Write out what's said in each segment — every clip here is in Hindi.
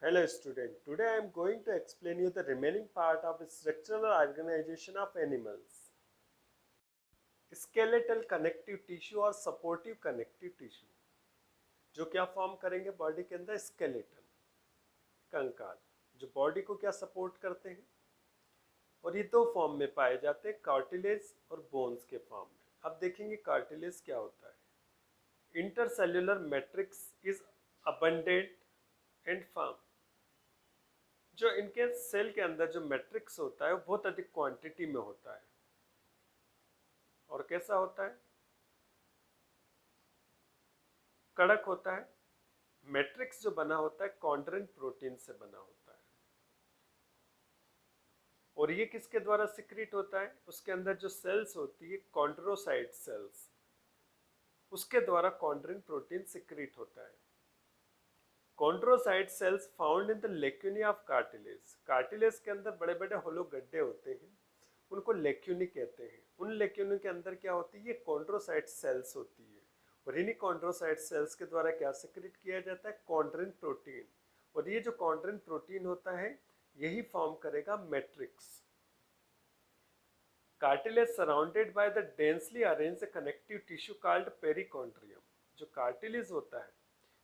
Hello student, today I am going to explain you the remaining part of structural organization of animals. Skeletal connective tissue और supportive connective tissue जो क्या फॉर्म करेंगे बॉडी के अंदर स्केलेटन कंकाल जो बॉडी को क्या सपोर्ट करते हैं और ये दो फॉर्म में पाए जाते हैं कार्टिलेज और बोन्स के फॉर्म में। अब देखेंगे कार्टिलेज क्या होता है। Intercellular matrix is abundant and firm. जो इनके सेल के अंदर जो मैट्रिक्स होता है वो बहुत अधिक क्वांटिटी में होता है और कैसा होता है, कड़क होता है। मैट्रिक्स जो बना होता है कॉन्ड्रिन प्रोटीन से बना होता है और ये किसके द्वारा सिक्रीट होता है, उसके अंदर जो सेल्स होती है कॉन्ड्रोसाइट सेल्स, उसके द्वारा कॉन्ड्रिन प्रोटीन सिक्रीट होता है। Chondrocyte cells found in the lacunae of cartilage. Cartilage के अंदर बड़े बड़े होलो गड्ढे होते हैं, उनको लेक्यूनी कहते हैं। उन लेक्यूनी के अंदर क्या होती है, ये कॉन्ड्रोसाइट सेल्स होती है और इन्हीं कॉन्ड्रोसाइट सेल्स के द्वारा क्या सिक्रीट किया जाता है, कॉन्ड्रिन प्रोटीन। और ये जो कॉन्ड्रिन प्रोटीन होता है यही फॉर्म करेगा matrix. Cartilage surrounded by the densely arranged connective tissue called perichondrium. जो कार्टिलेज होता है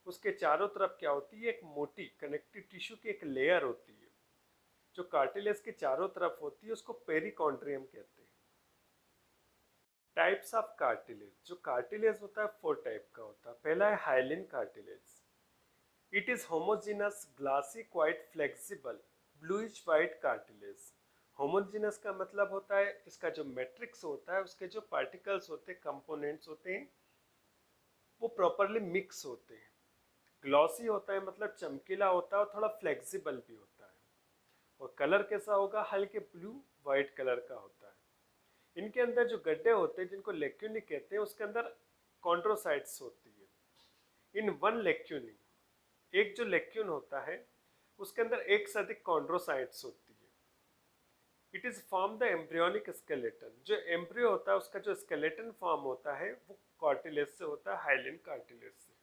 उसके चारों तरफ क्या होती है, एक मोटी कनेक्टिव टिश्यू की एक लेयर होती है जो कार्टिलेज के चारों तरफ होती है, उसको पेरिकॉन्ड्रियम कहते हैं। टाइप्स ऑफ कार्टिलेज, जो कार्टिलेज होता है 4 टाइप का होता है। पहला है hyaline cartilage. It is homogeneous glassy quite flexible bluish white cartilage. Homogeneous का मतलब होता है इसका जो मैट्रिक्स होता है उसके जो पार्टिकल्स होते हैं, कंपोनेंट्स होते हैं, वो प्रॉपरली मिक्स होते हैं। ग्लॉसी होता है मतलब चमकीला होता है और थोड़ा फ्लेक्सिबल भी होता है। और कलर कैसा होगा, हल्के ब्लू वाइट कलर का होता है। इनके अंदर जो गड्ढे होते हैं जिनको लेक्यूनी कहते हैं, उसके अंदर कॉन्ड्रोसाइट्स होती है। इन वन लेक्यूनी, एक जो लेक्यून होता है उसके अंदर एक से अधिक कॉन्ड्रोसाइट्स होती है। It is form the embryonic skeleton. जो एम्ब्रियो होता है उसका जो स्केलेटन फॉर्म होता है वो कार्टिलेज से होता है, हाइलिन कार्टिलेज से।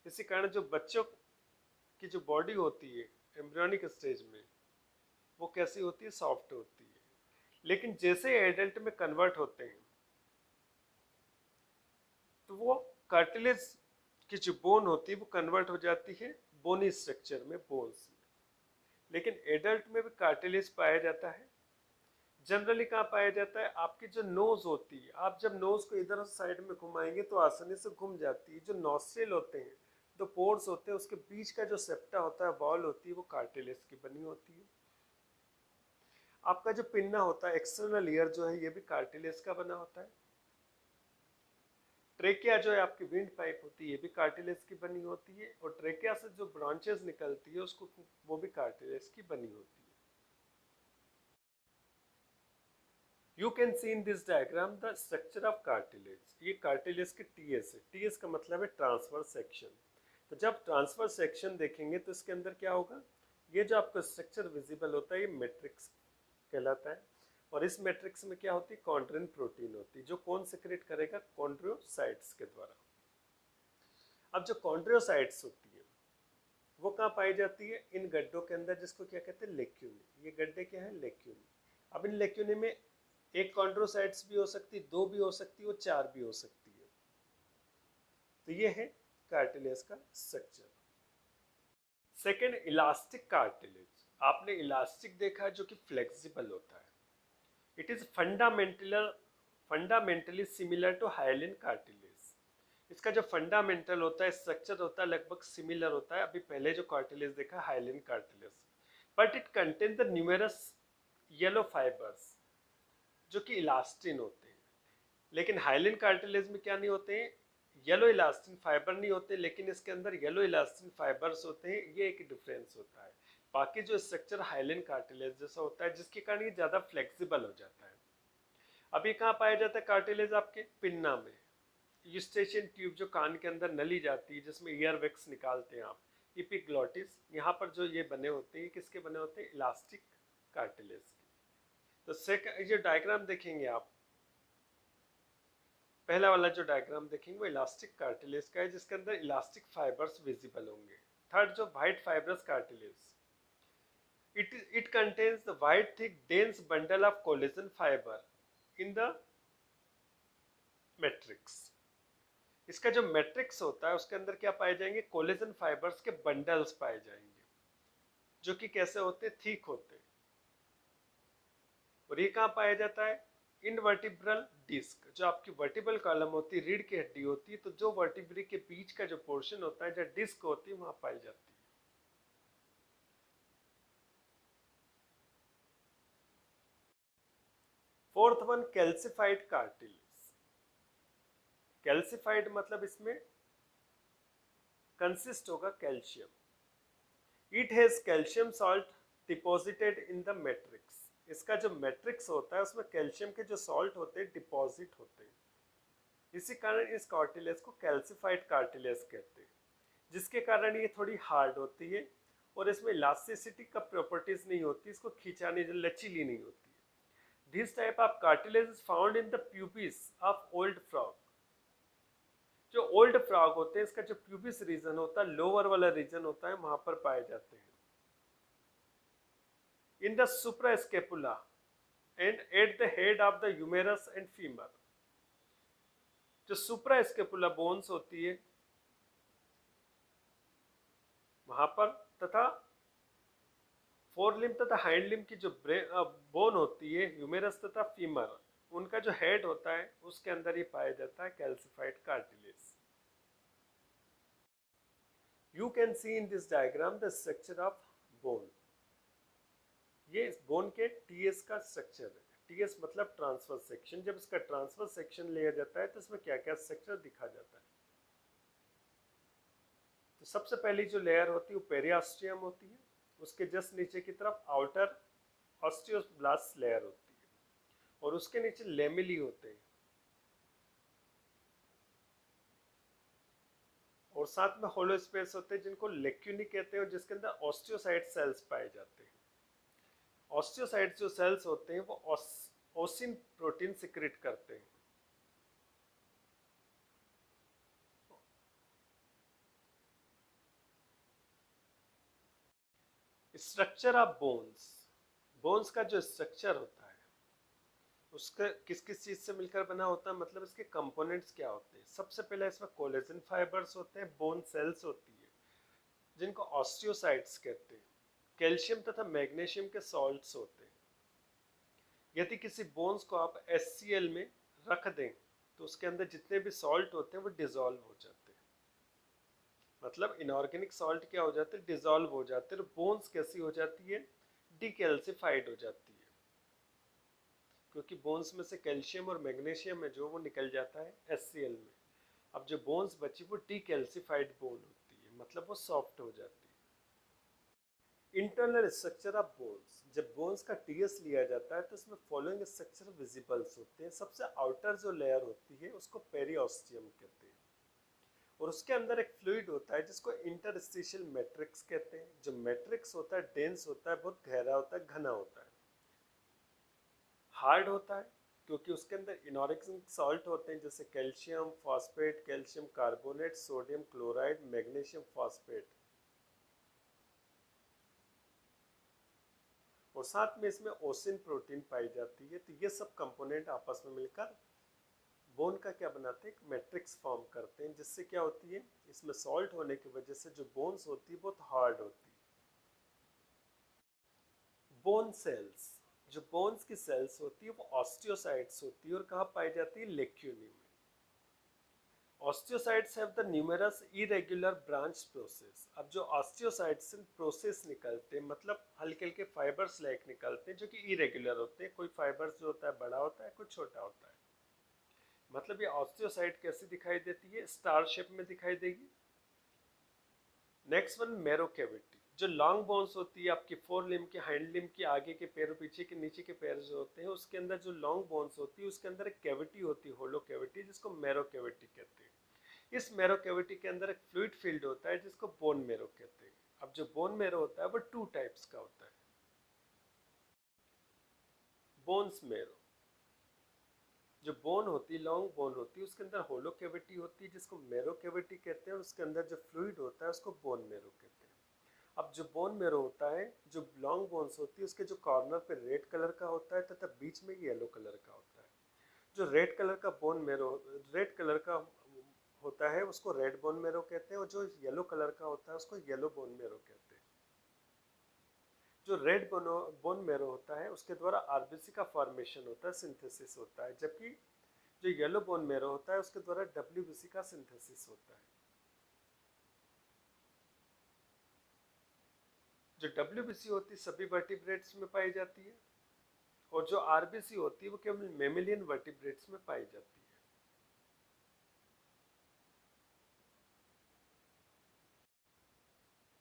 इसी कारण जो बच्चों की जो बॉडी होती है एम्ब्रियोनिक स्टेज में वो कैसी होती है, सॉफ्ट होती है। लेकिन जैसे एडल्ट में कन्वर्ट होते हैं तो वो कार्टिलेज की जो बोन होती है वो कन्वर्ट हो जाती है बोनी स्ट्रक्चर में, बोन्स में। लेकिन एडल्ट में भी कार्टिलेज पाया जाता है। जनरली कहाँ पाया जाता है, आपकी जो नोज होती है, आप जब नोज को इधर साइड में घुमाएंगे तो आसानी से घूम जाती है। जो नॉस्ट्रिल होते हैं, तो पोर्स होते हैं, उसके बीच का जो सेप्टा होता है, वॉल होती है, वो कार्टिलेज की बनी होती है। आपका जो पिन्ना होता है, एक्सटर्नल ईयर जो है, ये भी कार्टिलेज का बना होता है। ट्रेकिया जो है आपकी विंड पाइप होती है, ये भी कार्टिलेज की बनी होती है। और ट्रेकिया से जो ब्रांचेस निकलती है उसको, वो भी कार्टिलेज की बनी होती है। You can see in this diagram the structure of cartilage. ये कार्टिलेज के टीएस है। टीएस का मतलब है ट्रांसफर सेक्शन। तो जब ट्रांसफर सेक्शन देखेंगे तो इसके अंदर क्या होगा, ये जो आपको स्ट्रक्चर विजिबल होता है ये मैट्रिक्स कहलाता है। और इस मैट्रिक्स में क्या होती है, कॉन्ड्रिन प्रोटीन होती है जो कौन सिक्रेट करेगा, कॉन्ड्रोसाइट्स के द्वारा। अब जो कॉन्ड्रोसाइट्स होती है वो कहाँ पाई जाती है, इन गड्ढों के अंदर, जिसको क्या कहते हैं, लेक्यूनी। ये गड्ढे क्या है, लेक्यूनी। अब इन लेक्यूनी में एक कॉन्ड्रोसाइट्स भी हो सकती है, 2 भी हो सकती है और 4 भी हो सकती है। तो ये है कार्टिलेज का स्ट्रक्चर। Second, elastic cartilage. आपने इलास्टिक देखा है जो कि फ्लेक्सिबल होता है। It is fundamentally similar to hyaline cartilage. इसका जो फंडामेंटल होता है, स्ट्रक्चर होता है, लगभग सिमिलर होता है। अभी पहले जो कार्टिलेज देखा hyaline cartilage, but it contain the numerous yellow fibres जो कि इलास्टिन होते हैं। लेकिन हाइलिन कार्टिलेज में क्या नहीं होते हैं, येलो इलास्टिन फाइबर नहीं होते, लेकिन इसके अंदर येलो इलास्टिन फाइबर्स होते हैं। ये एक डिफरेंस होता है। बाकी जो स्ट्रक्चर हाइलिन कार्टिलेज जैसा होता है, जिसके कारण ये ज़्यादा फ्लेक्सिबल हो जाता है। अभी कहाँ पाया जाता है कार्टिलेज, आपके पिन्ना में। यूस्टेशियन ट्यूब जो कान के अंदर नली जाती है जिसमें ईयर वैक्स निकालते हैं आप, इपिग्लॉटिस, यहाँ पर जो ये बने होते हैं किसके बने होते हैं, इलास्टिक कार्टिलेज के। तो सेकंड ये डायग्राम देखेंगे आप, पहला वाला जो डायग्राम देखेंगे वो इलास्टिक कार्टिलेज का है जिसके अंदर इलास्टिक फाइबर्स विजिबल होंगे। थर्ड जो white fibrous cartilage, It contains the white thick dense bundle of collagen fiber in the matrix. इसका जो मैट्रिक्स होता है उसके अंदर क्या पाए जाएंगे, कोलेजन फाइबर्स के बंडल्स पाए जाएंगे, जो कि कैसे होते हैं, थिक होते हैं। और ये कहाँ पाया जाता है, इन वर्टिब्रल डिस्क, जो आपकी वर्टिब्रल कॉलम होती है, रीढ़ की हड्डी होती है, तो जो वर्टिब्री के बीच का जो पोर्शन होता है, जो डिस्क होती है, वहां पाई जाती है। Fourth one, calcified cartilage. Calcified मतलब इसमें कंसिस्ट होगा calcium. It has calcium salt deposited in the matrix. इसका जो मैट्रिक्स होता है उसमें कैल्शियम के जो सॉल्ट होते हैं डिपॉजिट होते हैं। इसी कारण इस कार्टिलेज को कैल्सिफाइड कार्टिलेज कहते हैं, जिसके कारण ये थोड़ी हार्ड होती है और इसमें इलास्टिसिटी का प्रॉपर्टीज नहीं होती, इसको खींचाने लचीली नहीं होती है। This type of cartilage is found in the pubis of old frog. जो ओल्ड फ्रॉग होते हैं, इसका जो प्यूबिस रीजन होता है, लोअर वाला रीजन होता है, वहां पर पाए जाते हैं। In the suprascapula and at the head of the humerus and femur. जो सुप्रास्केपुला बोन्स होती है वहां पर, तथा फोर लिम्ब तथा हाइंड लिम्ब की जो बोन होती है, ह्यूमेरस तथा फीमर, उनका जो हेड होता है उसके अंदर ही पाया जाता है calcified cartilage. You can see in this diagram the structure of bone. ये बोन के टीएस का स्ट्रक्चर है। टीएस मतलब ट्रांसफर सेक्शन। जब इसका ट्रांसफर सेक्शन लिया जाता है तो इसमें क्या क्या स्ट्रक्चर दिखा जाता है। तो सबसे पहली जो लेयर होती है वो पेरिऑस्टियम होती है, उसके जस्ट नीचे की तरफ आउटर ऑस्टियोब्लास्ट लेयर होती है, और उसके नीचे लेमिली होते हैं, और साथ में होलो स्पेस होते हैं जिनको लेक्यूनी कहते हैं, और जिसके अंदर ऑस्टियोसाइट सेल्स पाए जाते हैं। ऑस्टियोसाइट्स जो सेल्स होते हैं वो ओसिन प्रोटीन सिक्रेट करते हैं। Structure of bones. बोन्स का जो स्ट्रक्चर होता है उसका किस किस चीज से मिलकर बना होता है, मतलब इसके कंपोनेंट्स क्या होते हैं। सबसे पहले इसमें कोलेजन फाइबर्स होते हैं, बोन सेल्स होती है जिनको ऑस्टियोसाइट्स कहते हैं, कैल्शियम तथा मैग्नीशियम के सॉल्ट्स होते हैं। यदि किसी बोन्स को आप HCl में रख दें तो उसके अंदर जितने भी सॉल्ट होते हैं वो डिजोल्व हो जाते हैं, मतलब इनऑर्गेनिक सॉल्ट क्या हो जाते हैं, डिजोल्व हो जाते हैं। और बोन्स कैसी हो जाती है, डीकैल्सिफाइड हो जाती है, क्योंकि बोन्स में से कैल्शियम और मैग्नीशियम है जो वो निकल जाता है HCl में। अब जो बोन्स बची वो डीकैल्सिफाइड बोन होती है, मतलब वो सॉफ्ट हो जाती है। Internal structure of bones. जब बोन्स का टीएस लिया जाता है तो इसमें फॉलोइंग स्ट्रक्चर विजिबल्स होते हैं। सबसे आउटर जो लेयर होती है उसको पेरिऑस्टियम कहते हैं, और उसके अंदर एक फ्लूइड होता है जिसको इंटरस्टिशियल मैट्रिक्स कहते हैं। जो मैट्रिक्स होता है डेंस होता है, बहुत गहरा होता है, घना होता है, हार्ड होता है, क्योंकि उसके अंदर इनऑर्गेनिक सॉल्ट होते हैं जैसे calcium phosphate, calcium carbonate, sodium chloride, magnesium phosphate, और साथ में इसमें ओसिन प्रोटीन पाई जाती है। तो ये सब कंपोनेंट आपस में मिलकर बोन का क्या बनाते हैं, एक मैट्रिक्स फॉर्म करते हैं, जिससे क्या होती है, इसमें सॉल्ट होने की वजह से जो बोन्स होती है बहुत हार्ड होती है। Bone cells. जो बोन्स की सेल्स होती है वो ऑस्टियोसाइट्स होती है, और कहाँ पाई जाती है, लेक्यूनी में। Osteocytes have the numerous irregular branch process. अब जो ऑस्टियोसाइट्स से प्रोसेस निकलते हैं, मतलब हल्के हल्के फाइबर्स लाइक निकलते हैं जो कि इरेगुलर होते हैं। कोई फाइबर्स जो होता है बड़ा होता है, कोई छोटा होता है। मतलब ये ऑस्टियोसाइट कैसी दिखाई देती है, स्टार शेप में दिखाई देगी। Next one, marrow cavity. जो लॉन्ग बोन्स होती है आपकी फोर लिम्ब की, हाइंड लिम्ब की, आगे के पैर, पीछे के, नीचे के पैर जो होते हैं, उसके अंदर जो लॉन्ग बोन्स होती है उसके अंदर एक कैविटी होती है, होलो कैविटी, जिसको मैरो कैविटी कहते हैं। इस मैरो कैविटी के अंदर एक फ्लूइड फील्ड होता है जिसको बोन मैरो कहते हैं। अब जो बोन मैरो होता है वो टू टाइप्स का होता है। बोन्स मैरो, जो बोन होती है, लॉन्ग बोन होती है, उसके अंदर होलो कैविटी होती है जिसको मैरो कैविटी कहते हैं, और उसके अंदर जो फ्लूइड होता है उसको बोन मैरो कहते हैं। अब जो बोन मेरो होता है, जो लॉन्ग बोन्स होती है, उसके जो कॉर्नर पे रेड कलर का होता है तथा बीच में येलो कलर का होता है। जो रेड कलर का बोन मेरो, रेड कलर का होता है उसको रेड बोन मेरो कहते हैं, और जो येलो कलर का होता है उसको येलो बोन मेरो कहते हैं। जो रेड बोन मेरो होता है उसके द्वारा आरबीसी का फॉर्मेशन होता है, सिंथेसिस होता है, जबकि जो येलो बोन मेरो होता है उसके द्वारा डब्ल्यूबीसी का सिंथेसिस होता है। जो डब्ल्यूबीसी होती है सभी वर्टिब्रेट्स में पाई जाती है, और जो आरबीसी होती है वो केवल मेमिलियन वर्टिब्रेट्स में पाई जाती है।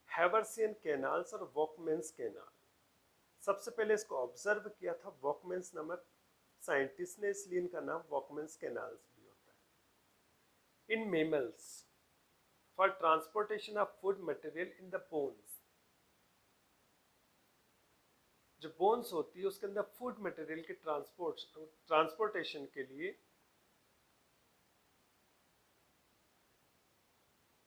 हैवर्सियन कैनाल्स और वॉकमेंस कैनाल, सबसे पहले इसको ऑब्जर्व किया था वॉकमेंस नामक साइंटिस्ट ने, इसलिए इनका नाम वॉकमेंस कैनाल्स भी होता है। In mammals for transportation of food material in the bones, जो बोन्स होती है उसके अंदर फूड मटेरियल के ट्रांसपोर्टेशन के लिए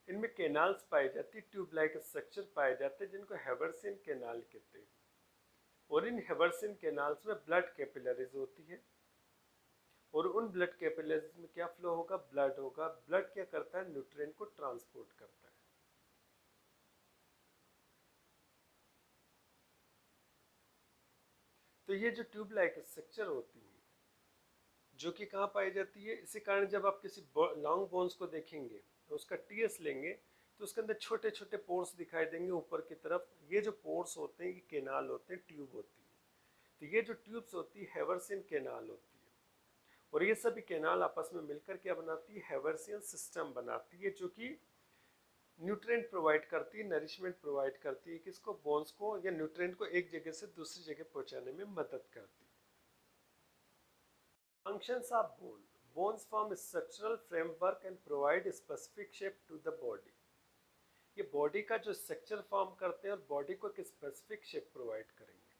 इनमें कैनाल्स पाई जाती, ट्यूब लाइक स्ट्रक्चर पाए जाते हैं जिनको हैवर्सियन कैनाल कहते हैं। और इन हैवर्सियन कैनाल्स में ब्लड कैपिलरीज होती है, और उन ब्लड कैपिलरीज में क्या फ्लो होगा, ब्लड होगा। ब्लड क्या करता है, न्यूट्रिएंट को ट्रांसपोर्ट करता है। तो ये जो ट्यूब लाइक स्ट्रक्चर होती है जो कि कहाँ पाई जाती है, इसी कारण जब आप किसी लॉन्ग बोन्स को देखेंगे तो उसका टीएस लेंगे तो उसके अंदर छोटे छोटे पोर्स दिखाई देंगे ऊपर की तरफ। ये जो पोर्स होते हैं ये कैनाल होते हैं, ट्यूब होती है। तो ये जो ट्यूब्स होती है हैवर्सियन कैनाल होती है, और ये सभी कैनाल आपस में मिलकर क्या बनाती है, हैवर्सियन सिस्टम बनाती है, जो कि न्यूट्रिएंट प्रोवाइड करती है, नरिशमेंट प्रोवाइड करती है किसको, बोन्स को, या न्यूट्रिएंट को एक जगह से दूसरी जगह पहुंचाने में मदद करती है। Functions of bone. Bones form a structural framework and provide a specific shape to the body. ये बॉडी का जो स्ट्रक्चर फॉर्म करते हैं और बॉडी को एक स्पेसिफिक शेप प्रोवाइड करेंगे।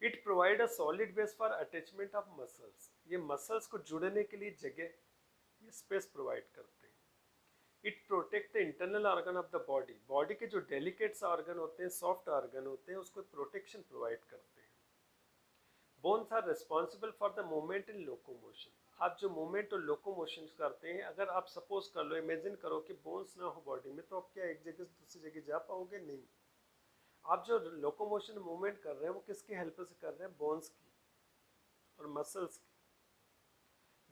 It provide a solid base for attachment of muscles, ये मसल्स को जुड़ने के लिए जगह, ये स्पेस प्रोवाइड करते हैं। It protect the internal organ of the body, body के जो डेलिकेट ऑर्गन होते हैं, सॉफ्ट ऑर्गन होते हैं, उसको प्रोटेक्शन प्रोवाइड करते हैं। Bones are responsible for the movement in locomotion, आप जो मूवमेंट और लोकोमोशन करते हैं, अगर आप सपोज कर लो, इमेजिन करो कि बोन्स ना हो बॉडी में, तो आप क्या एक जगह से दूसरी जगह जा पाओगे, नहीं। आप जो लोकोमोशन मूवमेंट कर रहे हैं वो किसकी हेल्प से कर रहे हैं, बोन्स की और मसल्स की।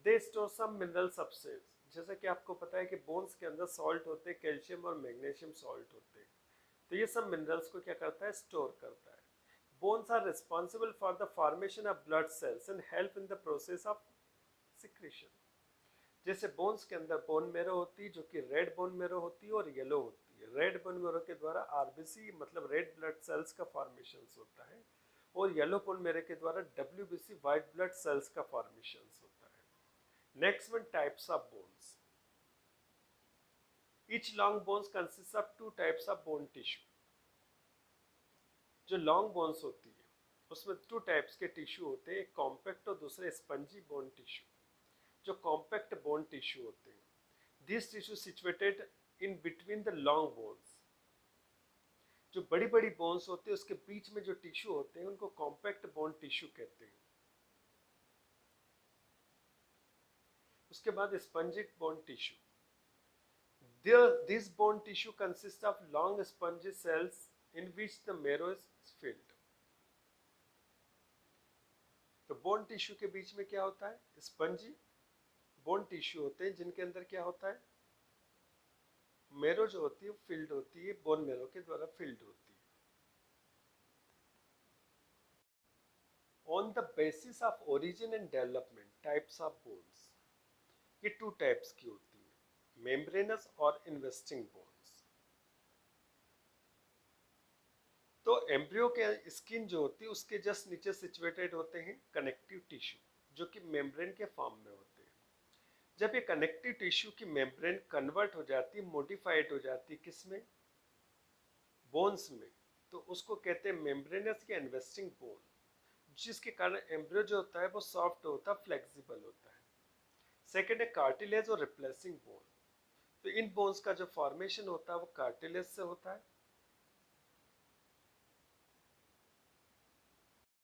They store some mineral substance, जैसा कि आपको पता है कि बोन्स के अंदर सॉल्ट होते हैं, कैल्शियम और मैग्नीशियम सॉल्ट होते हैं, तो ये सब मिनरल्स को क्या करता है, स्टोर करता है। Bones are responsible for the formation of blood cells and help in the process of secretion. जैसे बोन्स के अंदर बोन मेरो होती है जो कि रेड बोन मेरो होती है और येलो होती है। रेड बोन मेरो के द्वारा आरबीसी मतलब रेड ब्लड सेल्स का फॉर्मेशन होता है, और येलो बोन मेरो के द्वारा डब्ल्यूबीसी व्हाइट ब्लड सेल्स का फॉर्मेशन होता है। Next one, types of bones. Each long bones consists of two types of bone tissue. जो लॉन्ग बोन्स होती है उसमें टू टाइप्स के टिश्यू होते हैं, एक कॉम्पैक्ट और दूसरे स्पंजी बोन टिश्यू। जो कॉम्पैक्ट बोन टिश्यू होते हैं, this tissue situated in between the long bones, जो बड़ी बड़ी बोन्स होते हैं उसके बीच में जो टिश्यू होते हैं उनको कॉम्पैक्ट बोन टिश्यू कहते हैं। उसके बाद spongy bone tissue, this bone tissue consist of long spongy cells in which the marrow is filled. तो बोन टिश्यू के बीच में क्या होता है, स्पंजी बोन टिश्यू होते हैं जिनके अंदर क्या होता है, मेरो जो होती है फिल्ड होती है, बोन मेरो के द्वारा फिल्ड होती है। On the basis of origin and development types of bones, ये टू टाइप्स की होती है, मेम्ब्रेनस और इन्वेस्टिंग बोन्स। तो एम्ब्रियो के स्किन जो होती है उसके जस्ट नीचे सिचुएटेड होते हैं कनेक्टिव टिश्यू, जो कि मेम्ब्रेन के फॉर्म में होते हैं। जब ये कनेक्टिव टिश्यू की मेम्ब्रेन कन्वर्ट हो जाती है, मोडिफाइड हो जाती है, किसमें, बोन्स में, तो उसको कहते हैं मेम्ब्रेनस या इन्वेस्टिंग बोन, जिसके कारण एम्ब्रियो जो होता है वो सॉफ्ट होता है, फ्लेक्सिबल होता है। सेकेंड है कार्टिलेज और रिप्लेसिंग बोन, तो इन बोन्स का जो फॉर्मेशन होता है वो कार्टिलेज से होता है,